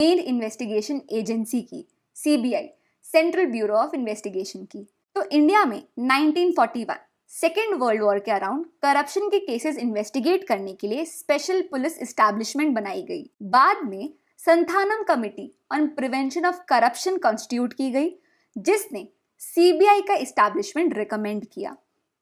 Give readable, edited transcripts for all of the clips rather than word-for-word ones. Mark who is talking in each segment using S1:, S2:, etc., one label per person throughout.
S1: Main investigation agency की, CBI, central bureau of investigation की। तो इंडिया में 1941 सेकेंड वर्ल्ड वॉर के अराउंड करप्शन के केसेस इन्वेस्टिगेट करने के लिए स्पेशल पुलिस एस्टैब्लिशमेंट बनाई गई। बाद में Santhanam committee on prevention of corruption constitute की गई, जिसने सीबीआई का एस्टैब्लिशमेंट रिकमेंड किया।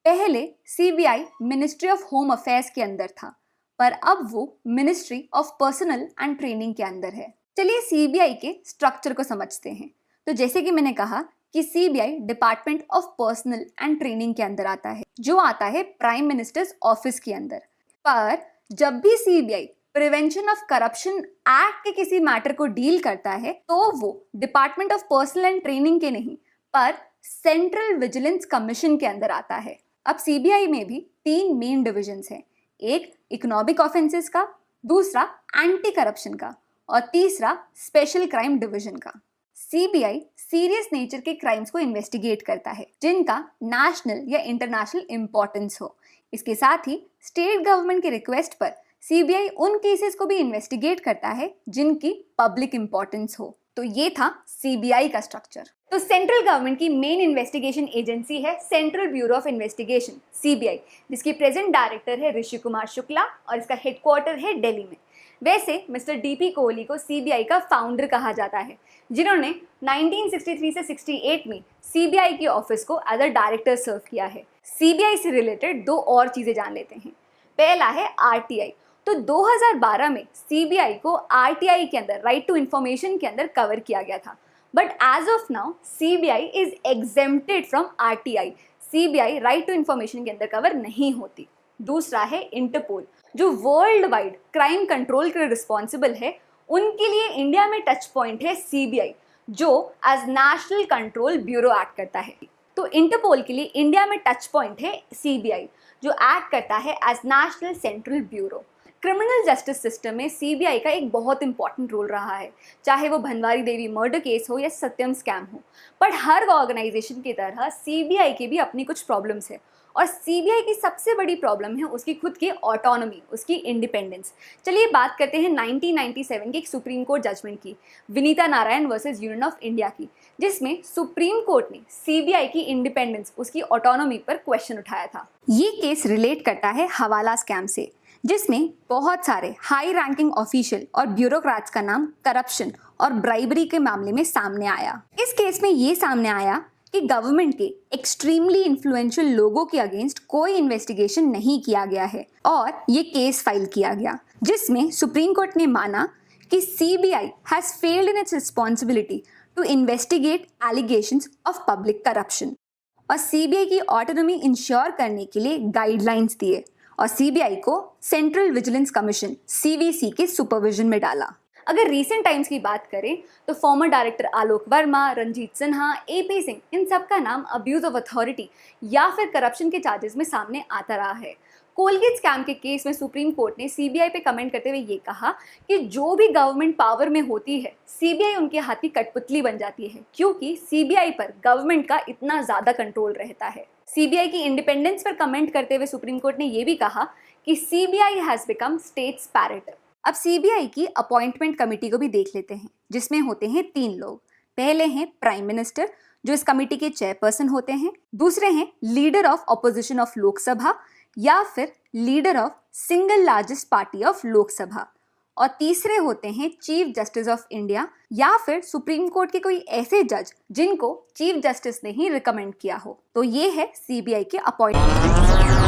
S1: पहले CBI ministry of home affairs के अंदर था, पर अब वो ministry of personal and training के अंदर है। चलिए सीबीआई के स्ट्रक्चर को समझते हैं। तो जैसे कि मैंने कहा कि CBI department of personal and training के अंदर आता है, जो आता है प्राइम मिनिस्टर्स ऑफिस के अंदर। पर जब भी CBI prevention of corruption act के किसी मैटर को डील करता है, तो वो department of personal and training के नहीं, पर सेंट्रल विजिलेंस कमीशन के अंदर आता है। अब सीबीआई में भी 3 मेन डिविजन्स हैं, एक इकोनॉमिक ऑफेंसेस का, दूसरा एंटी करप्शन का और तीसरा स्पेशल क्राइम डिवीजन का। सीबीआई सीरियस नेचर के क्राइम्स को इन्वेस्टिगेट करता है जिनका नेशनल या इंटरनेशनल इंपॉर्टेंस हो। इसके साथ ही स्टेट गवर्नमेंट के रिक्वेस्ट पर सीबीआई उन केसेस को भी इन्वेस्टिगेट करता है जिनकी पब्लिक इंपॉर्टेंस हो। तो ये था सीबीआई का स्ट्रक्चर। तो सेंट्रल गवर्नमेंट की मेन इन्वेस्टिगेशन एजेंसी है central bureau of investigation, CBI, जिसकी प्रेजेंट डायरेक्टर है ऋषि कुमार शुक्ला और इसका हेडक्वार्टर है दिल्ली में। वैसे मिस्टर डीपी कोहली को सीबीआई का फाउंडर कहा जाता है, जिन्होंने 1963 से 68 में सीबीआई की ऑफिस को एज अ डायरेक्टर सर्व किया है। सीबीआई से रिलेटेड 2 और चीजें जान लेते हैं। पहला है आरटीआई। तो 2012 में सीबीआई को आरटीआई के अंदर, राइट टू इंफॉर्मेशन के अंदर कवर किया गया था, but as of now CBI is exempted from RTI. CBI right to information के अंदर कवर नहीं होती। दूसरा है इंटरपोल, जो वर्ल्ड वाइड क्राइम कंट्रोल के लिए रिस्पॉन्सिबल है। उनके लिए इंडिया में टच पॉइंट है सीबीआई, जो as national control bureau act करता है। तो इंटरपोल के लिए इंडिया में टच पॉइंट है सीबीआई, जो एक्ट करता है as national central bureau. Criminal justice system में सीबीआई का एक बहुत इंपॉर्टेंट रोल रहा है, चाहे वो भनवारी देवी मर्डर केस हो या सत्यम स्कैम हो। पर हर ऑर्गेनाइजेशन की तरह सीबीआई की भी अपनी कुछ प्रॉब्लम्स है, और सीबीआई की सबसे बड़ी प्रॉब्लम है उसकी खुद की ऑटोनॉमी, उसकी इंडिपेंडेंस। चलिए बात करते हैं 1997 की एक सुप्रीम कोर्ट जजमेंट की, Vinita Narayan versus union of India की, जिसमें सुप्रीम कोर्ट ने सीबीआई की इंडिपेंडेंस, उसकी ऑटोनॉमी पर क्वेश्चन उठाया था। ये केस रिलेट करता है हवाला स्कैम से, जिसमें बहुत सारे हाई रैंकिंग ऑफिशियल और ब्यूरोक्रेट्स का नाम करप्शन और ब्राइबरी के मामले में सामने आया। इस केस में ये सामने आया कि गवर्नमेंट के एक्सट्रीमली इन्फ्लुएंशियल लोगों के अगेंस्ट कोई इन्वेस्टिगेशन नहीं किया गया है और ये केस फाइल किया गया, जिसमें सुप्रीम कोर्ट ने माना कि CBI has failed in its responsibility to investigate allegations of public corruption, और सीबीआई की ऑटोनॉमी इंश्योर करने के लिए गाइडलाइंस दिए और सीबीआई को सेंट्रल विजिलेंस कमीशन सीवीसी के सुपरविजन में डाला। अगर रीसेंट टाइम्स की बात करें तो former director Alok Verma, Ranjit Sinha, AP Singh, इन सब का नाम अब्यूज ऑफ अथॉरिटी या फिर करप्शन के चार्जेस में सामने आता रहा है। कोलगेट स्कैम के केस में सुप्रीम कोर्ट ने सीबीआई पे कमेंट करते हुए ये कहा कि जो भी गवर्नमेंट पावर में होती है, सीबीआई उनके हाथ की कठपुतली बन जाती है, क्योंकि सीबीआई पर गवर्नमेंट का इतना ज़्यादा कंट्रोल रहता है। सीबीआई की इंडिपेंडेंस पर कमेंट करते हुए सुप्रीम कोर्ट ने यह भी कहा कि CBI has become states parrot. अब सीबीआई की अपॉइंटमेंट कमेटी को भी देख लेते हैं, जिसमें होते हैं 3 लोग। पहले हैं प्राइम मिनिस्टर, जो इस कमेटी के चेयरपर्सन होते हैं। दूसरे हैं leader of opposition of Lok Sabha या फिर leader of single largest party of Lok Sabha, और तीसरे होते हैं चीफ जस्टिस ऑफ इंडिया या फिर सुप्रीम कोर्ट के कोई ऐसे जज जिनको चीफ जस्टिस ने ही रिकमेंड किया हो। तो ये है सीबीआई के अपॉइंटमेंट।